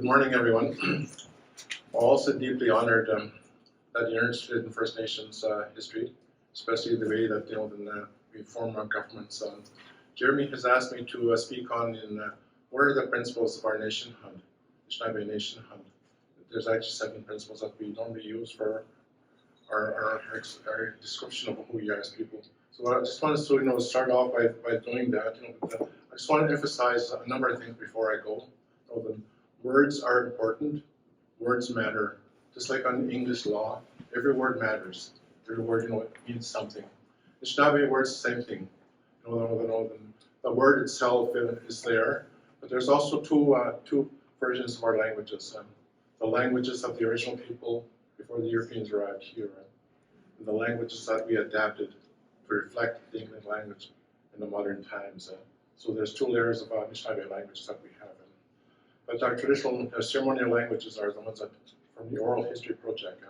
morning, everyone. I'm also deeply honored that you're interested in First Nations history, especially the way that we form our governments. Jeremy has asked me to speak on what are the principles of our nationhood, Anishinaabe nationhood. There's actually 7 principles that we normally use for our description of who we are as people. So I just wanted to start off by doing that. I just want to emphasize a number of things before I go. Words are important. Words matter. Just like on English law, every word matters. Every word, means something. Anishinaabe words, same thing. The word itself is there, but there's also two versions of our languages. The languages of the original people before the Europeans arrived here, and the languages that we adapted to reflect the English language in the modern times. So there's 2 layers of Anishinaabe languages that we have. But our traditional ceremonial languages are the ones that from the oral history project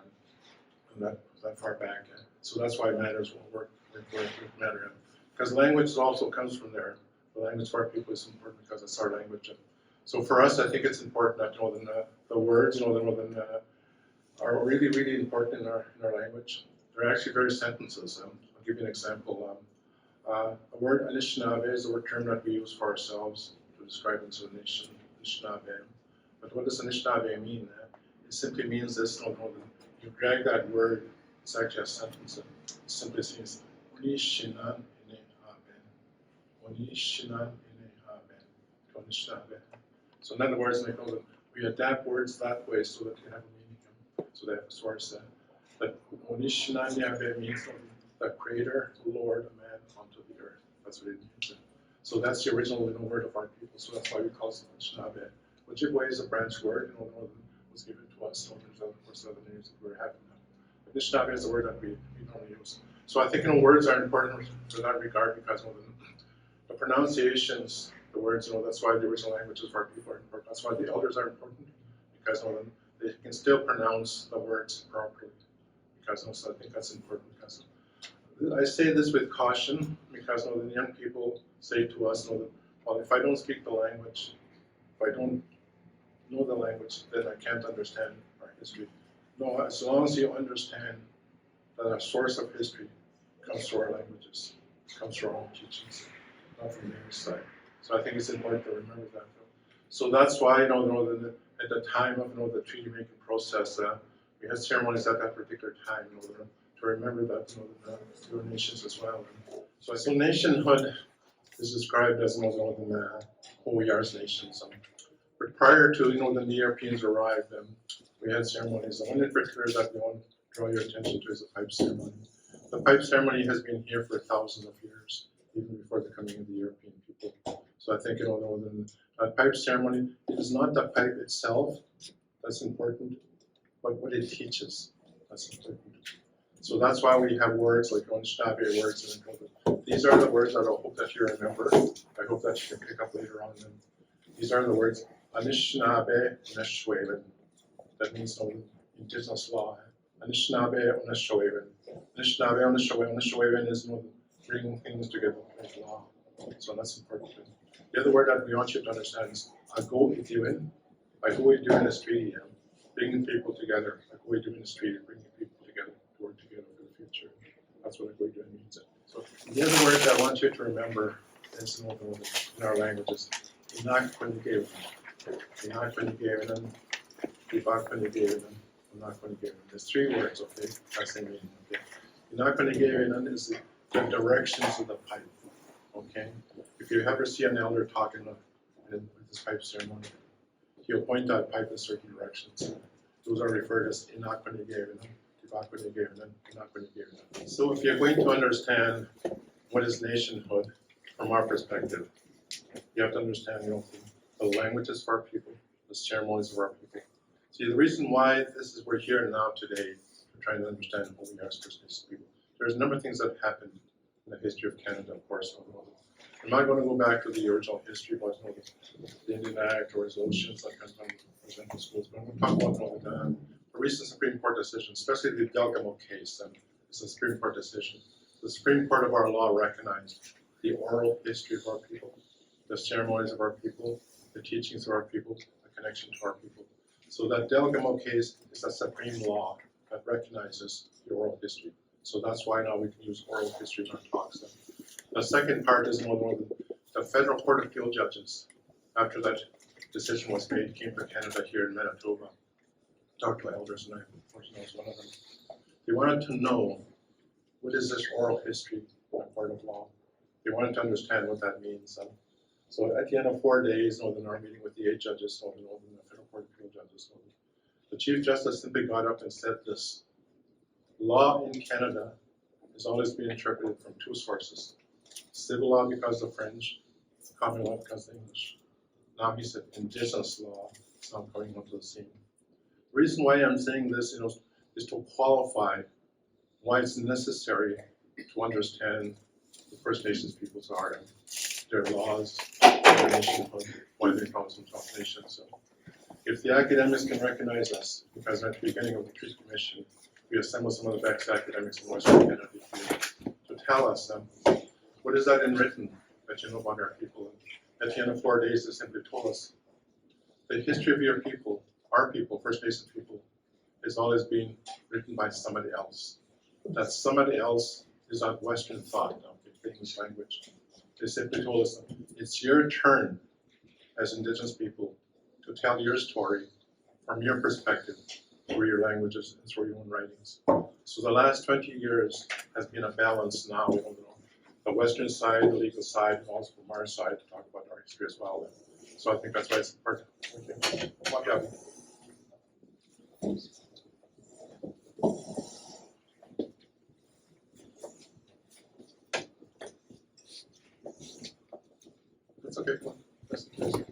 and that far back. So that's why it matters what work matter. Because language also comes from there. The language for our people is important because it's our language. So for us, I think it's important that the words are really, really important in our language. They're actually various sentences. I'll give you an example. The word Anishinaabe is a term that we use for ourselves to describe into the nation. Anishinaabe. But what does Anishinaabe mean? It simply means this, you drag that word, it's actually a sentence. It simply says, Onishinan ine aben. Onishinan ine aben. To Anishinaabe. So in other words, we adapt words that way so that they have a meaning. So they have a source. But Onishinan ine aben means the creator, the Lord, a man onto the earth. That's what it means. So that's the original word of our people, so that's why we call it Anishinaabe. Ojibway is a branch word, was given to us, there's of course other names that we're having now. But Anishinaabe is a word that we don't use. So I think words are important in that regard because the pronunciations, the words, that's why the original languages of our people are important. That's why the elders are important, because they can still pronounce the words properly. Because so I think that's important. Because I say this with caution, because the young people say to us, well, if I don't speak the language, if I don't know the language, then I can't understand our history. No, as long as you understand that our source of history comes from our languages, comes from our own teachings, not from the English side. So I think it's important to remember that. So that's why, at the time of the treaty making process, we had ceremonies at that particular time, to remember that the nations as well. So nationhood is described as who we are as nations. But prior to the Europeans arrived, we had ceremonies. The one in particular that we want to draw your attention to is the pipe ceremony. The pipe ceremony has been here for thousands of years, even before the coming of the European people. So I think the pipe ceremony, it is not the pipe itself that's important, but what it teaches that's important. So that's why we have words like Anishinaabe words. These are the words that I hope that you remember. I hope that you can pick up later on. These are the words Anishinaabe Oneshwewen. That means Indigenous law. Anishinaabe Oneshwewen. Anishinaabe Oneshwewen is bringing things together like law. So that's important. The other word that we want you to understand is Ago-Idiwin. Ago-Idiwin is treaty, bringing people together. Ago-Idiwin is treaty, bringing people together to work together for the future. That's what Ago-Idiwin means. So the other word that I want you to remember is in our languages, Inakwenigewin. Inakwenigewin, Ibakwenigewin, Inakwenigewin. There's 3 words, okay? That's the meaning, okay? Inakwenigewin is the directions of the pipe, okay? If you ever see an elder talking with this pipe ceremony, he'll point that pipe in certain directions. Those are referred as Inakwenigewin. So if you're going to understand what is nationhood from our perspective, you have to understand the languages of our people, the ceremonies of our people. See, the reason why we're here now today, we're trying to understand who we are as First Nations people. There's a number of things that happened in the history of Canada, of course. I'm not going to go back to the original history about the Indian Act or resolutions that come from residential schools, but I'm going to talk about the recent Supreme Court decision, especially the Delgamo case. It's a Supreme Court decision. The Supreme Court of our law recognized the oral history of our people, the ceremonies of our people, the teachings of our people, the connection to our people. So that delegamo case is a supreme law that recognizes the oral history. So that's why now we can use oral history in our talks. The second part is the Federal Court of Appeal judges, after that decision was made, came to Canada here in Manitoba, talked to elders, and I unfortunately was one of them. They wanted to know, what is this oral history in a court of law? They wanted to understand what that means. So at the end of 4 days, in our meeting with the 8 judges, the Federal Court of Appeal judges, the Chief Justice simply got up and said this: law in Canada has always been interpreted from 2 sources. Civil law because of French, common law because of English. Now he said Indigenous law is now coming onto the scene. The reason why I'm saying this, is to qualify why it's necessary to understand the First Nations peoples are and their laws, their nationhood, why they come from top nations. So if the academics can recognize us, because at the beginning of the Treaty Commission, we assembled some of the best academics in Western Canada to tell us what is that in written that you know about our people. And at the end of 4 days, they simply told us the history of your people, our people, First Nations people, is always being written by somebody else. That somebody else is not Western thought, English language. They simply told us it's your turn as Indigenous people to tell your story from your perspective through your languages and through your own writings. So the last 20 years has been a balance now. The Western side, the legal side, and also from our side to talk about our history as well. So I think that's why it's important. Okay. That's okay. That's okay.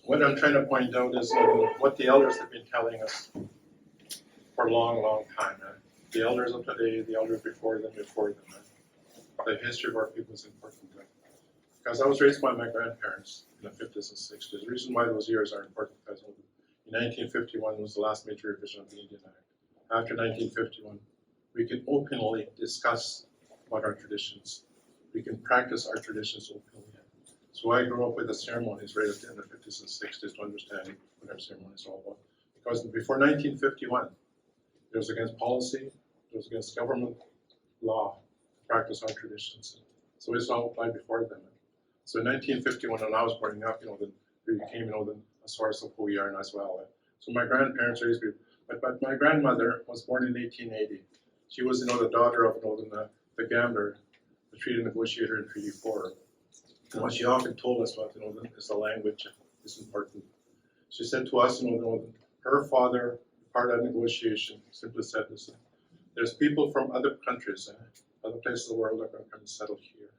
What I'm trying to point out is what the elders have been telling us for a long, long time. The elders of today, the elders before them. The history of our people is important. Because I was raised by my grandparents in the 50s and 60s. The reason why those years are important because in 1951 was the last major revision of the Indian Act. After 1951, we can openly discuss about our traditions. We can practice our traditions openly. So I grew up with the ceremonies right at the end of the 50s and 60s to understand what our ceremonies are all about. Because before 1951, it was against policy, it was against government law to practice our traditions. So it's all applied before then. So in 1951, when I was growing up, we became, a source of who we are as well. So my grandparents raised me, but my grandmother was born in 1880. She was, the daughter of, the gambler, the treaty negotiator in Treaty 4. And what she often told us about, is the language is important. She said to us, her father, part of that negotiation, simply said this: there's people from other countries, other places of the world that are going to come and settle here.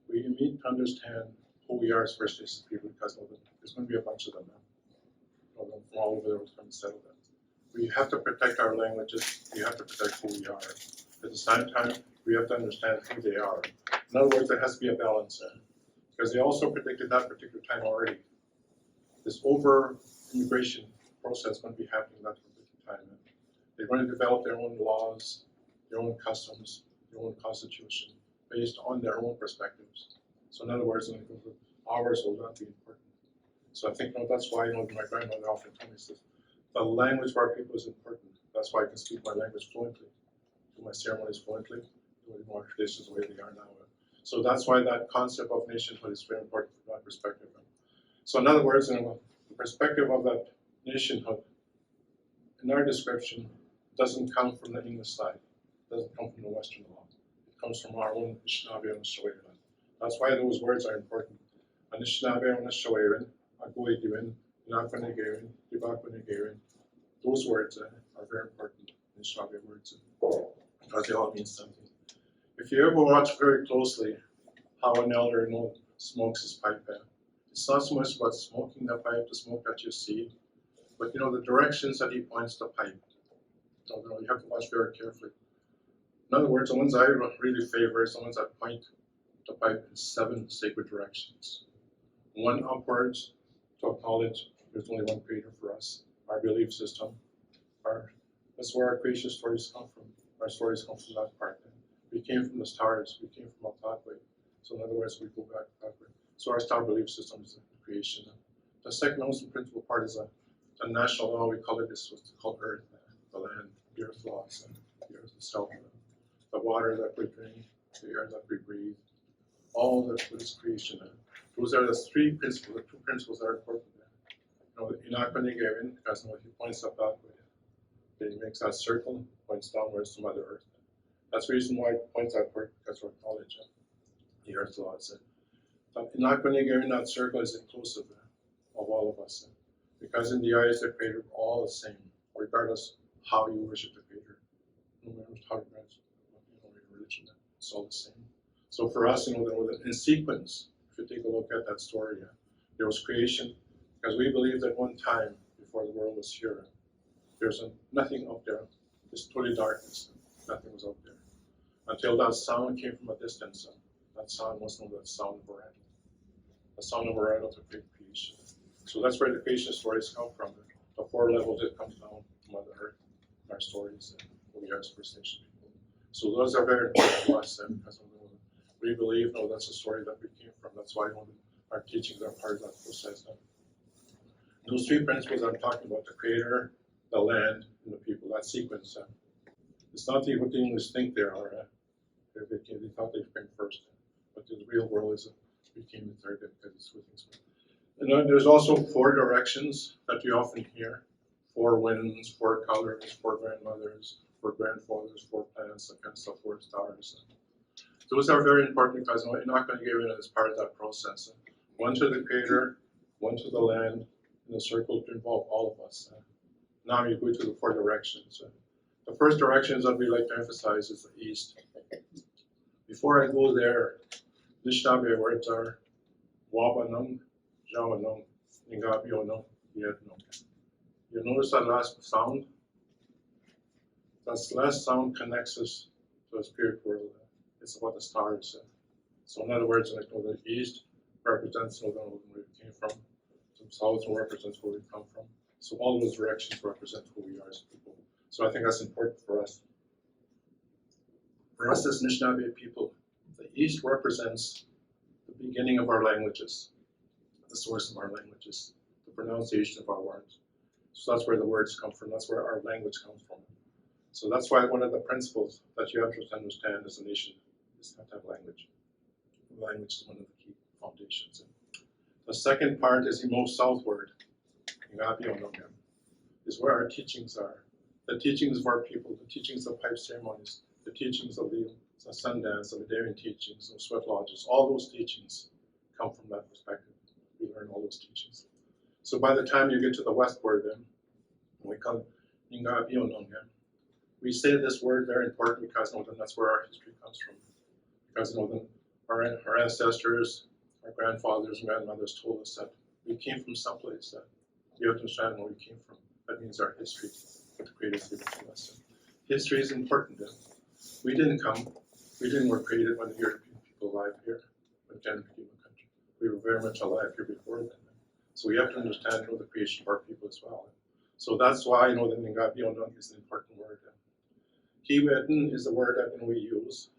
We need to understand who we are as First Nations people, because there's going to be a bunch of them now, from all over the world to come and settle them. We have to protect our languages. We have to protect who we are. At the same time, we have to understand who they are. In other words, there has to be a balance because they also predicted that particular time already. This over-immigration process is going to be happening at that particular time. They're going to develop their own laws, their own customs, their own constitution, based on their own perspectives. So in other words, ours will not be important. So I think that's why my grandmother often told me this: the language of our people is important. That's why I can speak my language fluently, do my ceremonies fluently, do our traditions the way they are now. So that's why that concept of nationhood is very important from that perspective. So in other words, the perspective of that nationhood, in our description, doesn't come from the English side. It doesn't come from the Western law. It comes from our own Anishinaabe and Ojibway. That's why those words are important. Anishinaabe and Ojibway, Agoidiwin, Nakwanegewin, Dibakwanegewin. Those words are very important Anishinaabe words because they all mean something. If you ever watch very closely how an elder smokes his pipe, it's not so much about smoking the pipe, the smoke that you see, but the directions that he points the pipe. You have to watch very carefully. In other words, the ones I really favor is the ones that point the pipe in 7 sacred directions. 1 upwards to acknowledge there's only one creator for us, our belief system. That's where our creation stories come from. Our stories come from that part. We came from the stars. We came from Untuwe. So in other words, we go back that way. So our star belief system is the creation. The second most principal part is a national law. We call it this, what's called Earth, the land, the Earth laws, and the Earth itself, the water that we drink, the air that we breathe, all that is creation. Those are the three principles, the two principles that are important. You're not going to give in because he points up that way. He makes that circle, points downwards to Mother Earth. That's the reason why it points outward, because we acknowledge the Earth laws. You're not going to give in that circle is inclusive of all of us. Because in the eyes of the Creator, we're all the same, regardless how you worship the Creator. No matter how you your religion, it's all the same. So for us, in sequence, if you take a look at that story, there was creation, because we believed at one time, before the world was here, there's nothing up there, it's totally darkness, nothing was up there. Until that sound came from a distance, that sound was known as the sound of a rattle. The sound of a rattle to create creation. So that's where the creation stories come from. The four levels that comes down from Mother Earth, our stories, who we are as First Nation people. So those are very important to us, because we believe, that's the story that we came from. That's why our teachings are part of that process. Those three principles I'm talking about, the Creator, the land, and the people, that sequence. It's not what the English think they are. They thought they came first. But the real world is we came in third because it's what things were. And then there's also four directions that you often hear. Four winds, four colors, four grandmothers, four grandfathers, four plants, that kind of stuff, four stars. Those are very important because you're not going to give in as part of that process. One to the Creator, one to the land, and the circle to involve all of us. Now you go to the four directions. The first directions that we like to emphasize is the east. Before I go there, Anishinaabe words are Wabanung, Jawanung, Ngabionung, Yetnung. You notice that last sound? That last sound connects us to the spirit world. It's about the stars. So in other words, the east represents where we came from. The south represents where we come from. So all those directions represent who we are as people. So I think that's important for us. For us as Anishinaabe people, the east represents the beginning of our languages, the source of our languages, the pronunciation of our words. So that's where the words come from. That's where our language comes from. So that's why one of the principles that you have to understand as a nation is to have language. Language is one of the key foundations. The second part is the most southward, is where our teachings are. The teachings of our people, the teachings of pipe ceremonies, the teachings of the Sundance, the Daring teachings, of sweat lodges, all those teachings come from that perspective. We learn all those teachings. So by the time you get to the westward, we come we say this word very important because that's where our history comes from. Because our ancestors, our grandfathers and grandmothers told us that we came from someplace. That you have to understand where we came from. That means our history, what the Creator given to us. History is important. We didn't were created when the European people alive here, when Canada became a country. We were very much alive here before then. So we have to understand the creation of our people as well. So that's why the Ngabionung is an important word. Keeseekoowenin is the word that we use.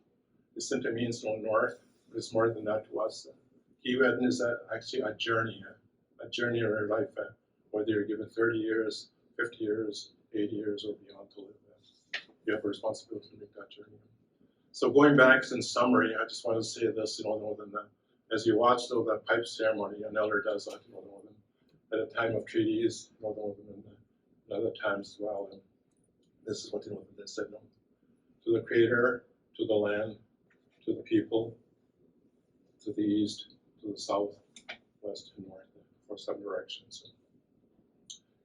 It simply means north, but it's more than that to us. Keeseekoowenin is actually a journey in our life, whether you're given 30 years, 50 years, 80 years, or beyond to live. You have a responsibility to make that journey. So going back in summary, I just want to say this, as you watch that pipe ceremony, an elder does that, at a time of treaties, and other times as well. And this is what they said, to the Creator, to the land, to the people, to the east, to the south, west, and north, for 7 directions.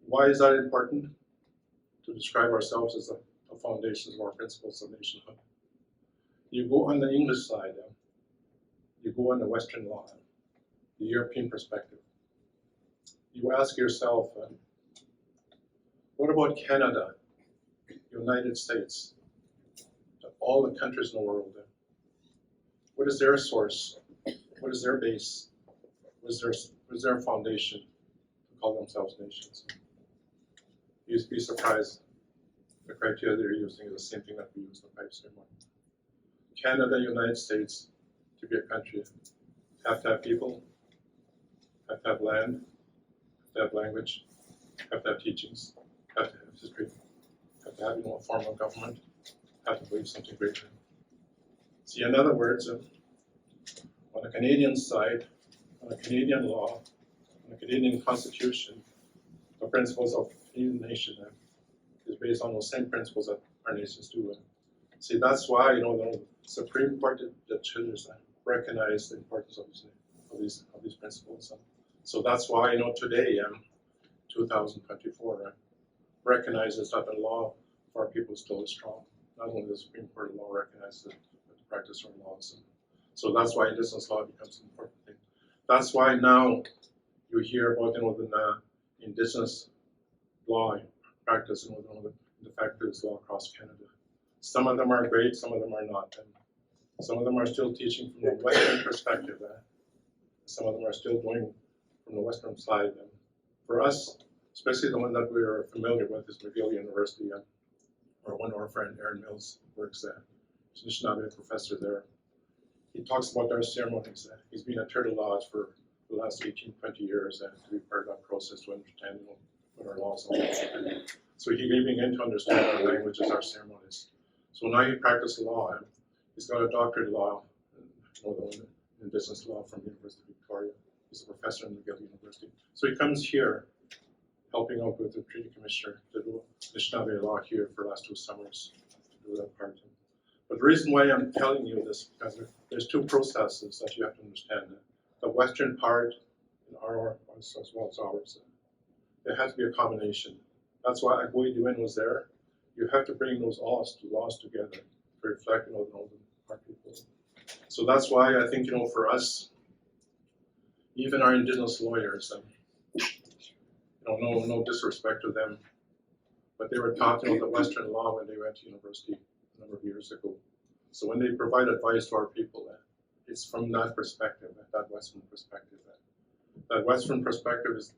Why is that important? To describe ourselves as the foundations of our principles of nationhood. You go on the English side, you go on the Western law, the European perspective. You ask yourself, what about Canada, United States, all the countries in the world? What is their source? What is their base? What is their foundation to call themselves nations? You'd be surprised. the criteria they're using is the same thing that we use in the pipe ceremony. Canada, United States, to be a country, have to have people, have to have land, have to have language, have to have teachings, have to have history, have to have a form of government, have to believe something greater. See, in other words, on the Canadian side, on the Canadian law, on the Canadian Constitution, the principles of Canadian nation is based on those same principles that our nations do. See, that's why the Supreme Court judges recognize the importance of these principles. So that's why today, 2024, recognizes that the law for our people still is strong. Not only the Supreme Court of law recognizes it, but the practice of our laws. So that's why Indigenous law becomes an important thing. That's why now you hear about the Indigenous law practice and the fact that it's law across Canada. Some of them are great, some of them are not. And some of them are still teaching from the Western perspective. Some of them are still doing from the Western side. And for us, especially the one that we are familiar with is McGill University, where one of our friend Aaron Mills works there. He's a Anishinaabe professor there. He talks about our ceremonies. He's been at Turtle Lodge for the last 18, 20 years to be part of that process to understand what our laws are. So he's beginning to understand our languages, our ceremonies. So now he practices law. He's got a doctorate in law, in Indigenous law from the University of Victoria. He's a professor in McGill University. So he comes here, helping out with the Treaty Commissioner to do Anishinaabe law here for the last 2 summers to do that part. But the reason why I'm telling you this, because there's 2 processes that you have to understand. The Western part, and our as well as ours, there has to be a combination. That's why Ojibway was there. You have to bring those laws together to reflect our people. So that's why I think for us, even our Indigenous lawyers, no disrespect to them, but they were taught the Western law when they went to university a number of years ago. So when they provide advice to our people, it's from that perspective, that Western perspective. That Western perspective has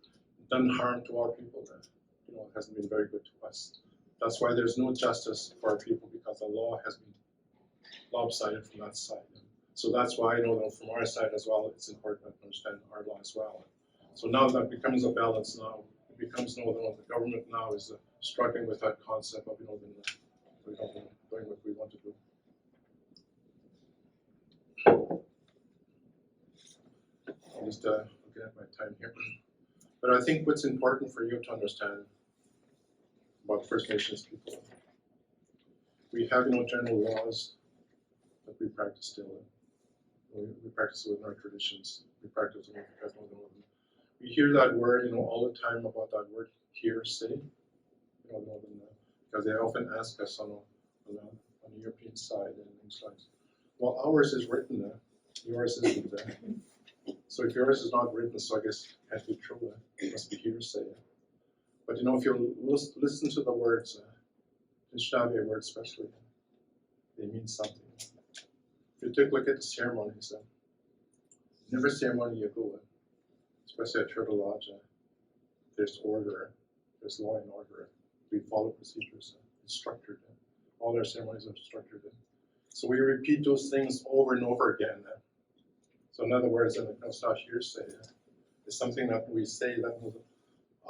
done harm to our people. It hasn't been very good to us. That's why there's no justice for our people, because the law has been lopsided from that side. So that's why from our side as well, it's important to understand our law as well. So now that becomes a balance. Now it becomes the government now is struggling with that concept of doing what we want to do. I'm just looking at my time here. But I think what's important for you to understand about First Nations people, we have general laws that we practice still. We practice within our traditions. We practice within we hear that word all the time about that word hearsay. Because they often ask us on the European side and things like that. Well, ours is written there. Yours isn't there. So if yours is not written, so I guess it has to be true. It must be hearsay. But if you listen to the words, Anishinaabe words especially, they mean something. If you take a look at the ceremonies, in every ceremony you go, especially at Turtle Lodge, there's order, there's law and order. We follow procedures. It's structured. All our ceremonies are structured. So we repeat those things over and over again. So in other words, it's not hearsay. It's something that we say that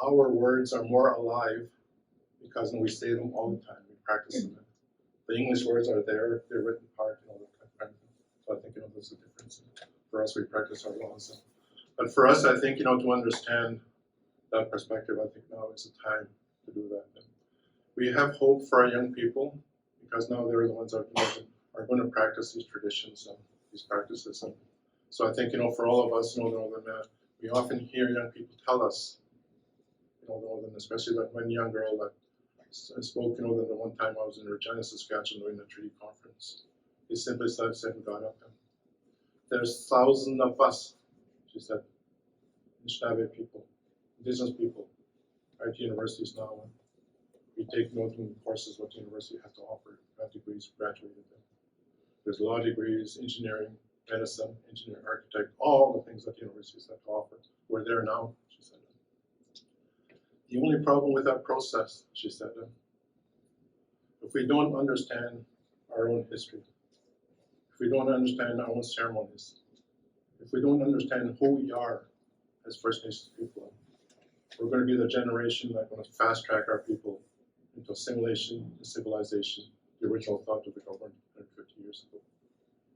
our words are more alive because we say them all the time. We practice them. The English words are there, they're written part, So I think there's a difference. For us, we practice our laws. But for us, I think to understand that perspective, I think now is the time to do that. We have hope for our young people because now they're the ones that are going to practice these traditions and these practices. And so I think for all of us, we often hear young people tell us, especially that one young girl that spoke, the one time I was in Regina, Saskatchewan during the treaty conference. He simply said and got up and there's thousands of us, she said, Anishinaabe people, Indigenous people, are at universities now. We take note in courses what the university has to offer. We have degrees, graduated. There's law degrees, engineering, medicine, engineering, architect, all the things that the universities have to offer. We're there now, she said. The only problem with that process, she said, if we don't understand our own history, if we don't understand our own ceremonies, if we don't understand who we are as First Nations people, we're going to be the generation that's going to fast track our people into assimilation and civilization, the original thought of the government 150 years ago.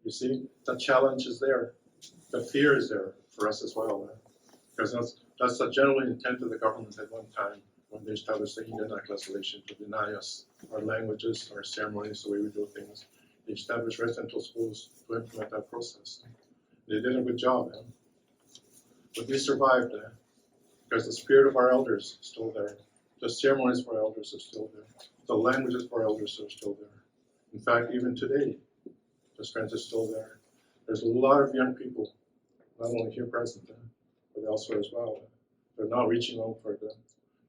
You see, the challenge is there. The fear is there for us as well. Because that's the general intent of the government at one time when they established the Indian Act legislation to deny us our languages, our ceremonies, the way we do things. They established residential schools to implement that process. They did a good job, but we survived because the spirit of our elders is still there. The ceremonies of our elders are still there. The languages of our elders are still there. In fact, even today, the strength is still there. There's a lot of young people, not only here present, but elsewhere as well. They're now reaching out for them.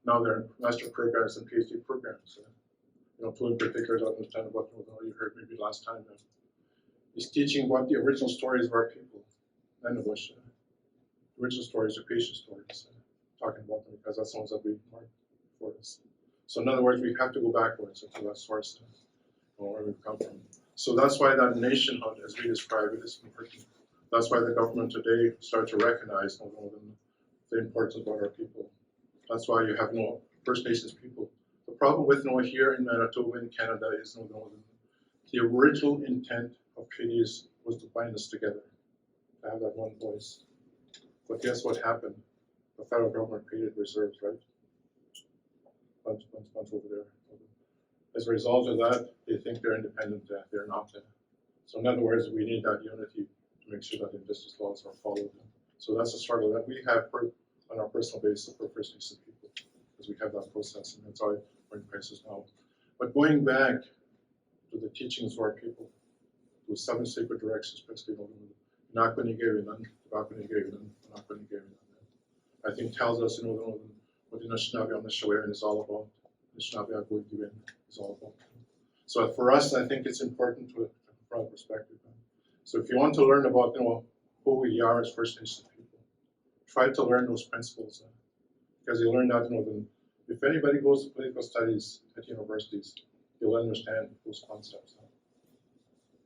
Now they're in master programs and PhD programs. Two in particular to understand what you heard maybe last time. He's teaching what the original stories of our people, Manitoba, the original stories, the creation stories, talking about them because that's the ones that we marked for us. So in other words, we have to go backwards into that source where we've come from. So that's why that nationhood, as we describe it, is important. That's why the government today starts to recognize the importance of our people. That's why you have no First Nations people. The problem with here in Manitoba in Canada is the original intent of treaties was to bind us together, to have that one voice. But guess what happened? The federal government created reserves, right? Bunch over there. As a result of that, they think they're independent, they're not. So in other words, we need that unity to make sure that indigenous laws are followed. So that's a struggle that we have on our personal basis for First Nations people, because we have that process, and that's why we're in crisis now. But going back to the teachings of our people, those 7 sacred directions, basically, I think tells us, what the Anishinaabe on the Shawarin is all about. Anishinaabe is all about. So for us, I think it's important to provide perspective. So if you want to learn about, who we are as First Nations people, try to learn those principles, because you learn that, if anybody goes to political studies at universities, you'll understand those concepts.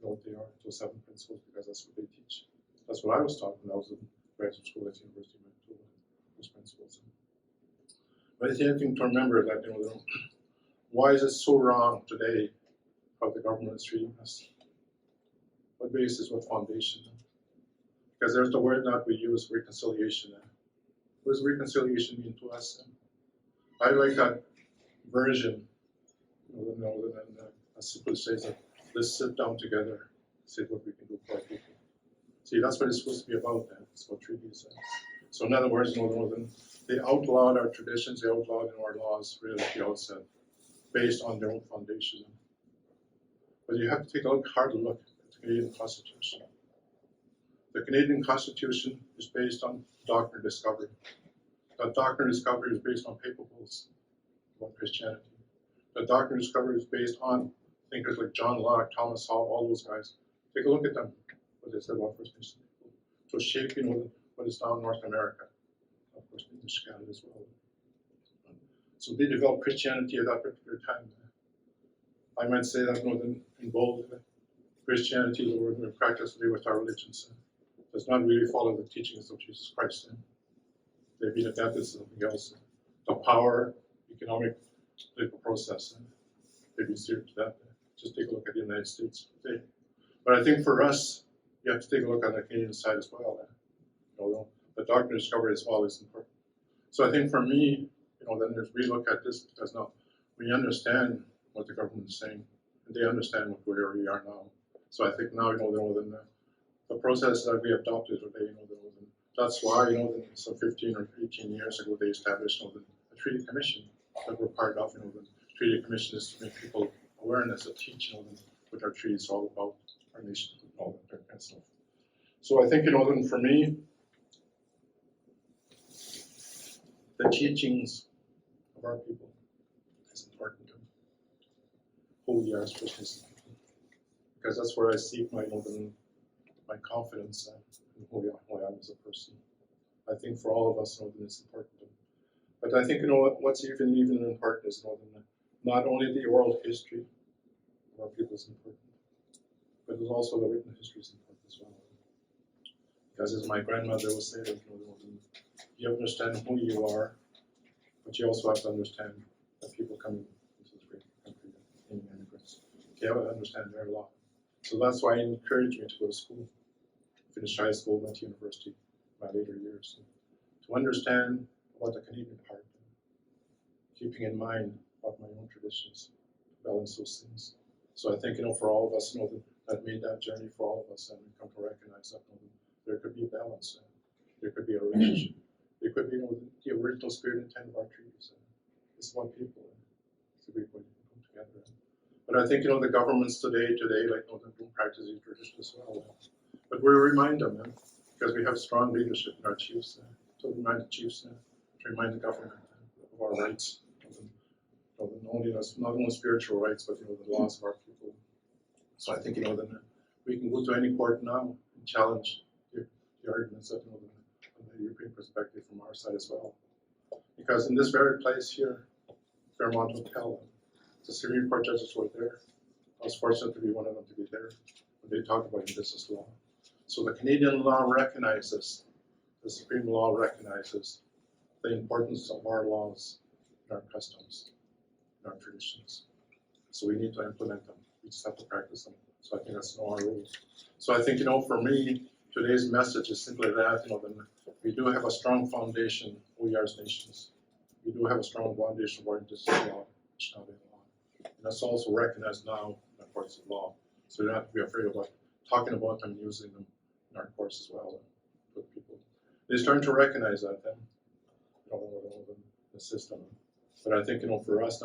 What they are, those 7 principles, because that's what they teach. That's what I was taught when I was in graduate school at the University of Manitoba, those principles. But it's interesting to remember that, why is it so wrong today how the government is treating us? What basis, what foundation? Because there's the word that we use, reconciliation. What does reconciliation mean to us? I like that version, as simply says that, let's sit down together, see what we can do for our people. See, that's what it's supposed to be about. That's what treaties are. So in other words, they outlawed our traditions, they outlawed our laws really at the outset, based on their own foundation. But you have to take a hard look at the Canadian Constitution. The Canadian Constitution is based on doctrine of discovery. That doctrine of discovery is based on papal bulls about Christianity. The doctrine of discovery is based on thinkers like John Locke, Thomas Hall, all those guys. Take a look at them, what they said about First Nations people. So shaping what is now North America, of course, English Canada as well. So they developed Christianity at that particular time. I might say that in bold, Christianity, the word we practice today with our religions, does not really follow the teachings of Jesus Christ. They've been adapted to something else. The power, economic, political process, they've been steered to that. Just take a look at the United States today. But I think for us, you have to take a look on the Canadian side as well. The doctrine of discovery as well is important. So I think for me, then as we look at this, because now we understand what the government is saying, and they understand where we are now. So I think now, the process that we adopted today, that's why, so 15 or 18 years ago, they established the Treaty Commission that we're part of. The Treaty Commission is to make people awareness of teaching what our treaty is all about, our nation, and all that kind of stuff. So I think, for me, the teachings of our people is important. Who we are as First Nations people, because that's where I seek my confidence in who I am as a person. I think for all of us, it's important. But I think what's even important is not only the oral history, of our people is important. But it's also the written history is important as well. Because as my grandmother would say, you understand who you are, but you also have to understand the people coming into this great country, being immigrants. You have to understand their law. So that's why it encouraged me to go to school, finish high school, went to university in my later years. To understand about the Canadian part, keeping in mind about my own traditions, balance those things. So I think, for all of us, that made that journey for all of us, and we come to recognize that there could be a balance, there could be a relationship, there could be the original spirit and intent of our treaties. It's one people. It's a great way to come together. But I think, the governments today, like, don't practice these traditions as well. But we remind them, because we have strong leadership in our chiefs, to remind the chiefs, to remind the government of our rights, not only spiritual rights, but the laws of our people. So I think then we can go to any court now and challenge the arguments that the European perspective from our side as well. Because in this very place here, Fairmont Hotel, the Supreme Court judges were there. I was fortunate to be one of them to be there when they talked about Indigenous law. So the Canadian law recognizes, the Supreme Law recognizes the importance of our laws and our customs and our traditions. So we need to implement them. We just have to practice them. So I think that's our role. So I think, for me, today's message is simply that, we do have a strong foundation, we are as nations. We do have a strong foundation of our Indigenous law, Anishinaabe law. And that's also recognized now in the courts of law. So you don't have to be afraid about talking about them and using them in our courts as well with people. They're starting to recognize that then, the system. But I think, for us,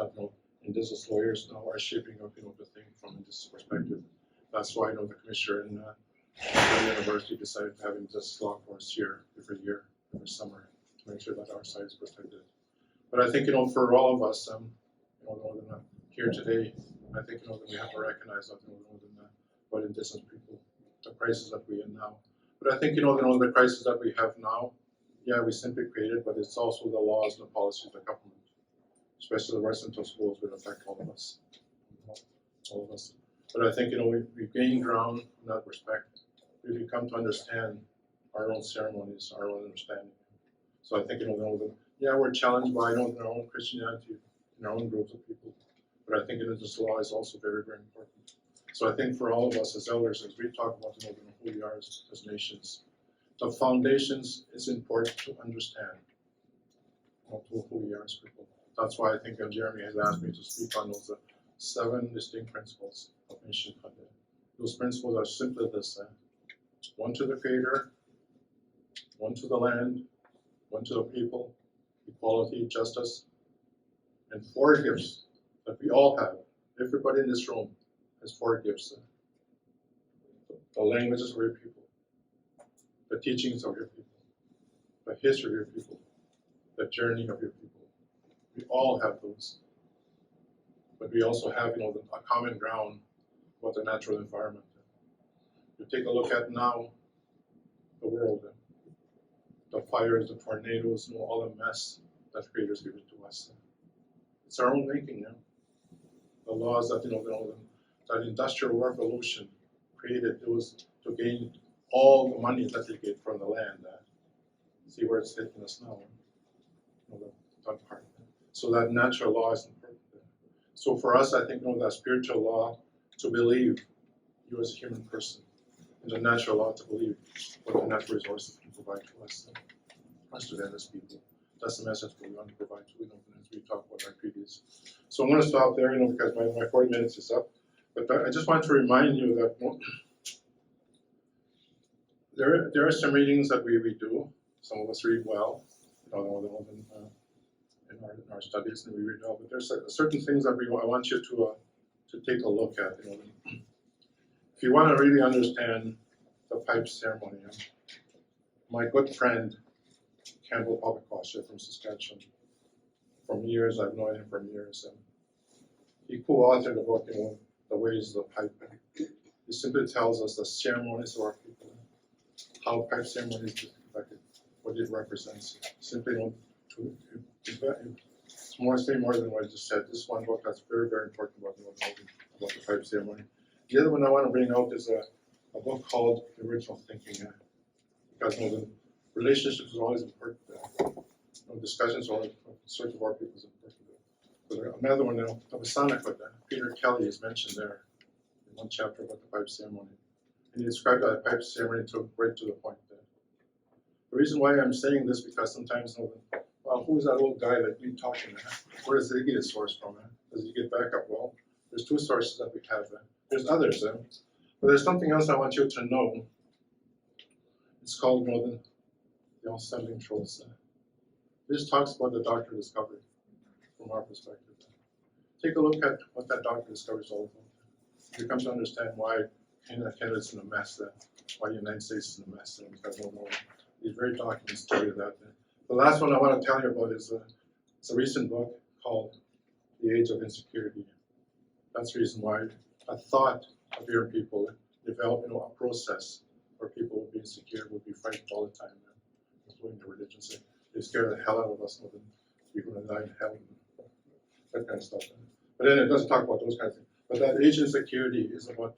Indigenous lawyers now are shaping up, the thing from this perspective. That's why, the commissioner in the university decided to have Indigenous law course here every year, every summer, to make sure that our side is protected. But I think, for all of us, here today, I think, that we have to recognize that, what Indigenous people, the crisis that we're in now. But I think, the crisis that we have now, yeah, we simply created, but it's also the laws and the policies of the government, especially the residential schools, would affect all of us. All of us. But I think, we gain ground in that respect. We become to understand our own ceremonies, our own understanding. So I think, we're challenged by, our own Christianity, in our own groups of people. But I think this law is also very, very important. So I think for all of us as elders, as we talk about who we are as nations, the foundations is important to understand who we are as people. That's why I think Jeremy has asked me to speak on those 7 distinct principles of nationhood. Those principles are simply this: one to the Creator, one to the land, one to the people, equality, justice, and 4 gifts that we all have. Everybody in this room has 4 gifts. The languages of your people, the teachings of your people, the history of your people, the journey of your people. We all have those. But we also have, a common ground with the natural environment. You take a look at now the world, the fires, the tornadoes, all the mess that creators give it to us. It's our own making now. The laws that, that industrial revolution created, it was to gain all the money that they get from the land. See where it's hitting us now. That part. So that natural law is important. So for us, I think, that spiritual law to believe you as a human person, and the natural law to believe what the natural resources can provide to us, to them as people. That's the message we want to provide to as we talk about our treaties. So I'm going to stop there, because my 40 minutes is up. But I just want to remind you that there are some readings that we do. Some of us read well, in our studies, and we read well. But there's certain things that I want you to take a look at. If you want to really understand the pipe ceremony, my good friend Campbell Papakosha from Saskatchewan, from years, I've known him from years, and he co-authored a book, The Ways of the Pipe. He simply tells us the ceremonies of our people, how pipe ceremonies is conducted, what it represents. Simply, it's more than what I just said. This one book that's very, very important about the about the pipe ceremony. The other one I want to bring out is a book called The Original Thinking, because the relationships are always important. Discussions are always in search of our people is important. But another one, the Masonic, Peter Kelly is mentioned there in one chapter about the pipe ceremony. And he described that pipe ceremony right to the point. The reason why I'm saying this because sometimes, well, who's that old guy that you talking to? Where does he get his source from? Does he get backup? Well, there's two sources that we have. There's others. But there's something else I want you to know. It's called the unsettling truths. This talks about the doctor discovery from our perspective. Take a look at what that doctor discovery is all about. You come to understand why Canada's in a mess, why the United States is in a mess, because these very documents tell you that. The last one I want to tell you about is it's a recent book called The Age of Insecurity. That's the reason why I thought of your people develop a process where people will be insecure, will be frightened all the time, including the religions. They scare the hell out of us, we're going to die in hell, that kind of stuff. But then it doesn't talk about those kinds of things. But that age of insecurity is about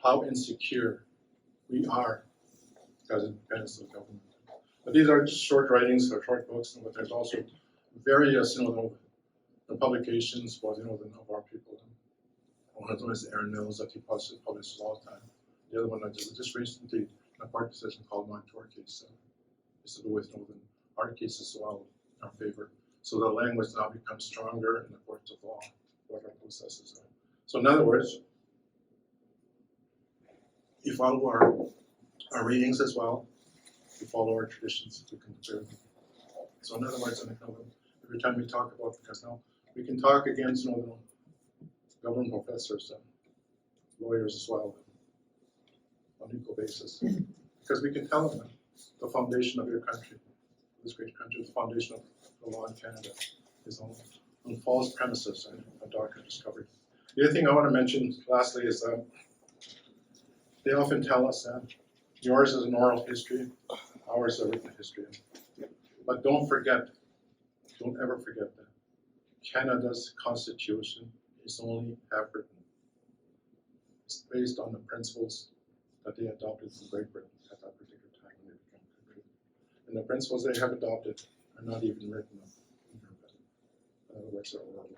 how insecure we are because of independence of government. But these are just short writings or short books, but there's also various, the publications for, of our people. One of them is Aaron Mills that he publishes all the time. The other one I just recently, a court decision called Montour case. It's to do with our case as well in our favor. So the language now becomes stronger in the courts of law, what our processes are. So in other words, you follow our readings as well. We follow our traditions. We can compare them. So in other words, every time we talk about, because now we can talk against government professors, lawyers as well, on equal basis, because we can tell them the foundation of your country, this great country, the foundation of the law in Canada is on false premises and a doctrine discovered. The other thing I want to mention lastly is they often tell us that yours is an oral history, ours is a written history. But don't ever forget that Canada's constitution is only half written. It's based on the principles that they adopted from Great Britain at that particular time when they became a country. And the principles they have adopted are not even written in your bill. In other words, they're oral.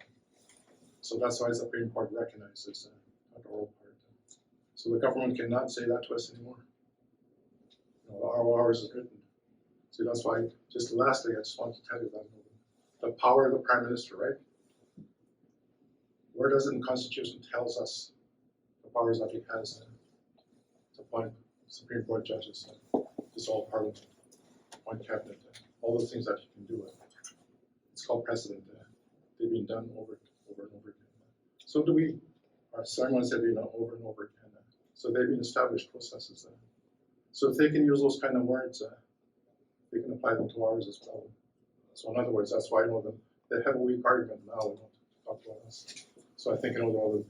So that's why the Supreme Court recognizes that oral part. So the government cannot say that to us anymore. Ours is written. See, that's why, just lastly, I just want to tell you that the power of the Prime Minister, right? Where does it in the Constitution tells us the powers that he has to appoint Supreme Court judges, dissolve Parliament, appoint cabinet, all those things that he can do. It's called precedent. They've been done over and over again. So do we. Our ceremonies have been done over and over again. So they've been established processes. So if they can use those kind of words, they can apply them to ours as well. So in other words, that's why they have a weak argument now. They don't talk about us. So I think I want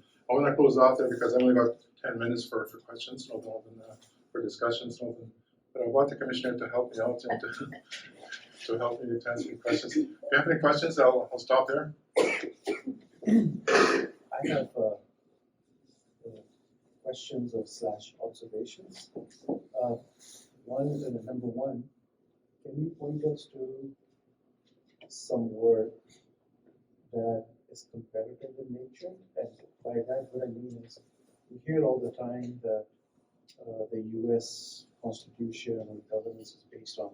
to close off there because I only got 10 minutes for questions, no more than for discussions. But I want the commissioner to help me out and to help me to answer your questions. If you have any questions, I'll stop there. I have questions or / observations. Number one, can you point us to some work that is competitive in nature? And by that, what I mean is, we hear all the time that the U.S. Constitution and governance is based on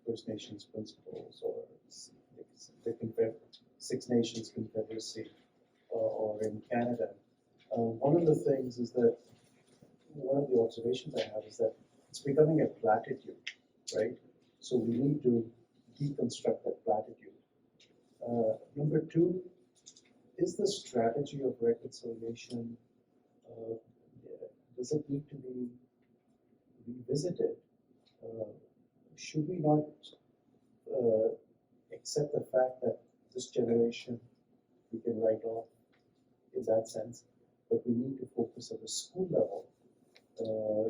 First Nations principles, or the Six Nations Confederacy, or in Canada. One of the things is that, one of the observations I have is that it's becoming a platitude, right? So we need to deconstruct that platitude. Number two, is the strategy of reconciliation, does it need to be revisited? Should we not accept the fact that this generation we can write off in that sense, but we need to focus at the school level,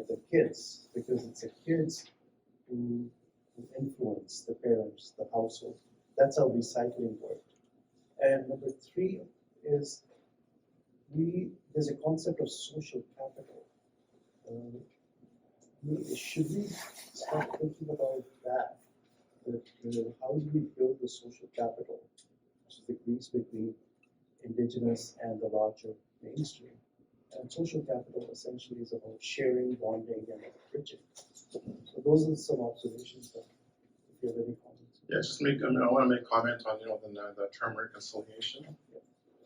the kids, because it's the kids who influence the parents, the household. That's how recycling works. And number three is, there's a concept of social capital. Should we start thinking about that? How do we build the social capital, which is the grease between Indigenous and the larger mainstream? And social capital essentially is about sharing, bonding, and enriching. So those are some observations that, if you have any comments. Yeah, I want to make comment on the term reconciliation.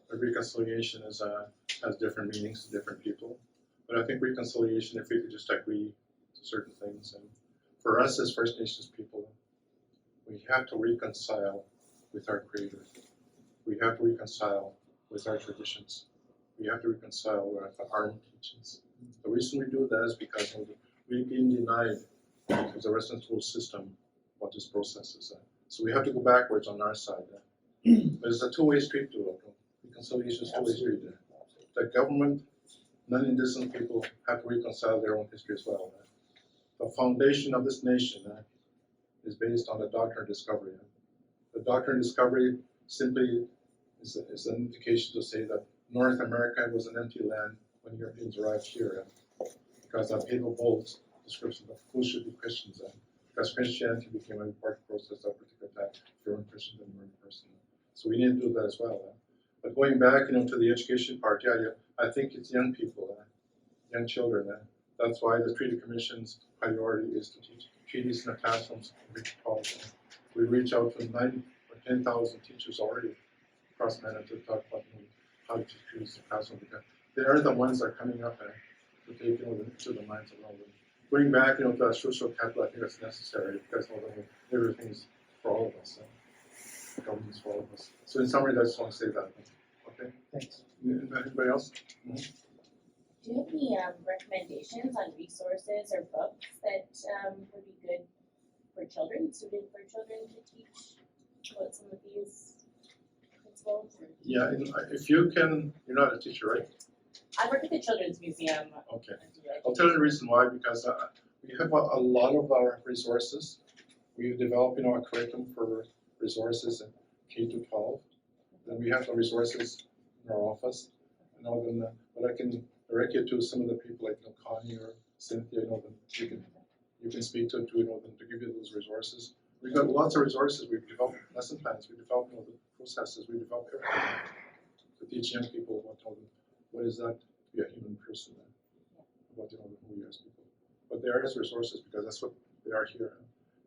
The reconciliation is has different meanings to different people, but I think reconciliation, if we could just agree to certain things, and for us as First Nations people, we have to reconcile with our Creator. We have to reconcile with our traditions. We have to reconcile with our own teachings. The reason we do that is because we've been denied because the Western school system what this process is. So we have to go backwards on our side. But it's a two-way street to it. Reconciliation is a two-way street. The government, non-Indigenous people have to reconcile their own history as well. The foundation of this nation is based on the doctrine of discovery. The doctrine of discovery simply is an indication to say that North America was an empty land when Europeans arrived here, because that papal bull's description of who should be Christians, because Christianity became an important process at a particular time. If you're a Christian, then you're a person. So we need to do that as well. But going back, to the education part, I think it's young people, young children. That's why the Treaty Commission's priority is to teach treaties in the classrooms in reach college. We reach out to 9,000 or 10,000 teachers already across Manitoba to talk about how to teach treaties in the classroom, because they are the ones that are coming up to take to the minds of all of them. Going back, to that social capital, I think that's necessary because everything's for all of us. Government's for all of us. So in summary, I just want to say that. Okay. Thanks. Anybody else? Do you have any recommendations on resources or books that would be good for children, suited for children to teach about some of these principles? Yeah, if you can, you're not a teacher, right? I work at the Children's Museum. Okay. I'll tell you the reason why, because we have a lot of our resources. We've developed, a curriculum for resources in K to 12. Then we have the resources in our office. But I can direct you to some of the people like Connie or Cynthia. You can speak to them to give you those resources. We've got lots of resources. We've developed lesson plans. We developed the processes. We developed everything to teach young people what is that to be a human person, about who we are as people. But there is resources because that's what they are here.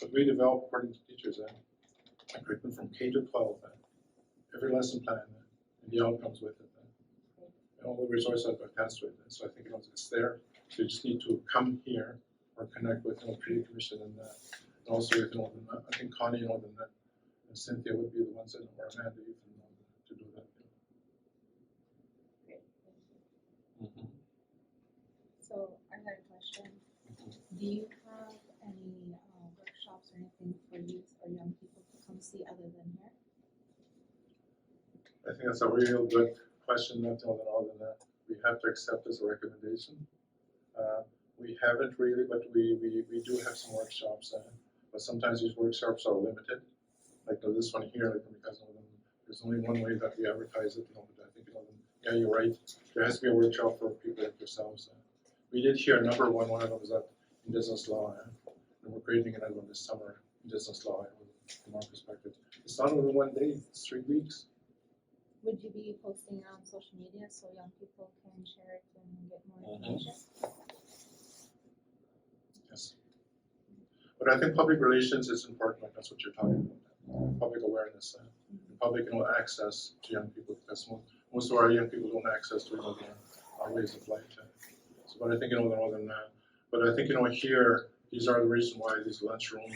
But we develop according to teachers a curriculum from K to 12. Every lesson plan and the outcomes with it. And all the resources that are attached to it. And so I think it's there. So you just need to come here or connect with Treaty Commission and also with I think Connie and Cynthia would be the ones that are Amanda to do that. So I had a question. Do you have any workshops or anything for youth or young people to come see other than here? I think that's a real good question. Not all than that. We have to accept as a recommendation. We haven't really, but we do have some workshops. But sometimes these workshops are limited. Like this one here, because there's only one way that we advertise it. But I think yeah, you're right. There has to be a workshop for people like yourselves. We did hear number one of them was that Indigenous law, and we're creating another one this summer. Indigenous law, from our perspective, it's not only one day; it's 3 weeks. Would you be posting it on social media so young people can share it and get more information? Yes. But I think public relations is important. Like that's what you're talking about. Public awareness, public access to young people, because most of our young people don't have access to our ways of life. So, but I think but I think here these are the reason why these lunchroom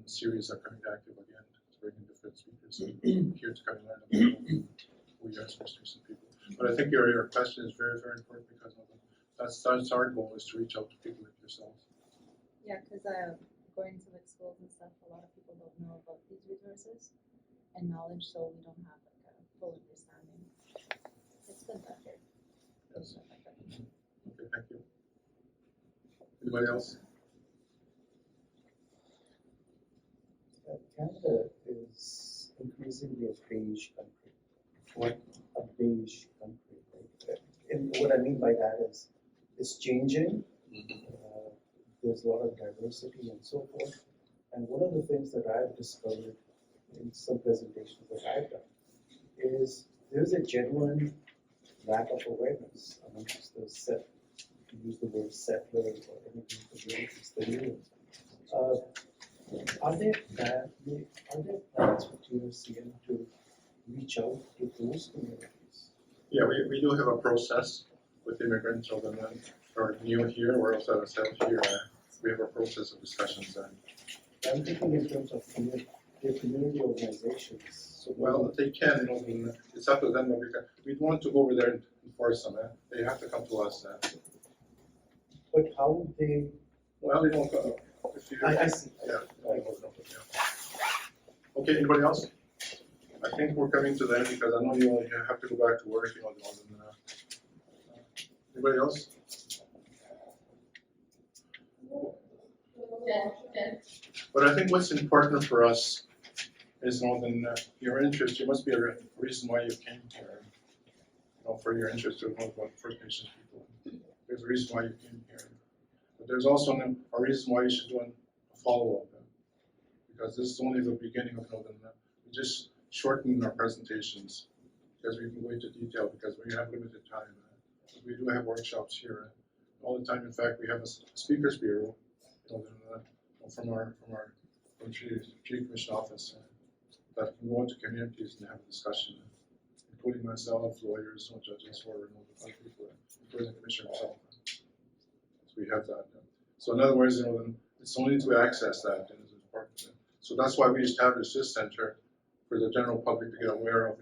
series are coming active again. To bring in different speakers here to come and learn about who we are as First Nations people. But I think your question is very, very important because that's our goal, is to reach out to people like yourselves. Yeah, because going to like schools and stuff, a lot of people don't know about these resources and knowledge, so we don't have like a full understanding. It's good that you're Yes. Okay, thank you. Anybody else? Canada is increasingly a beige country. What? A beige country, right? what I mean by that is, it's changing. Mhm. There's a lot of diversity and so forth. And one of the things that I've discovered in some presentations that I've done is there's a genuine lack of awareness amongst the set, to use the word settlers or anything communities, the new ones. Are there plans for TRCM to reach out to those communities? Yeah, we do have a process with immigrant children that are new here or also ourselves here. We have a process of discussions. I'm thinking in terms of their community organizations. So Well, they can, it's up to them. We don't want to go over there and enforce them. They have to come to us. but how would they? Well, they don't go. If you, I see. Yeah. Okay, anybody else? I think we're coming to the end because I know you have to go back to work. Anybody else? But I think what's important for us is your interest. There must be a reason why you came here. For your interest to know about First Nations people. There's a reason why you came here. But there's also a reason why you should do a follow-up. Because this is only the beginning of we just shorten our presentations because we can go into detail because we have limited time. We do have workshops here all the time. In fact, we have a speakers bureau from Tree Commission office that can go into communities and have a discussion, including myself, lawyers, judges, or other people, including the commissioner himself. So we have that. So in other words, it's only to access that and it's important. So that's why we established this center for the general public to get aware of.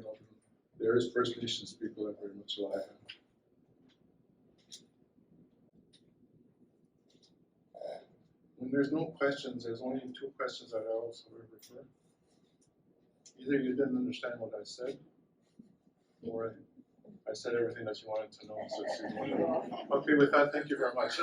There is First Nations people that very much alive. When there's no questions, there's only two questions that I also refer. Either you didn't understand what I said, or I said everything that you wanted to know. So it's okay, with that, thank you very much.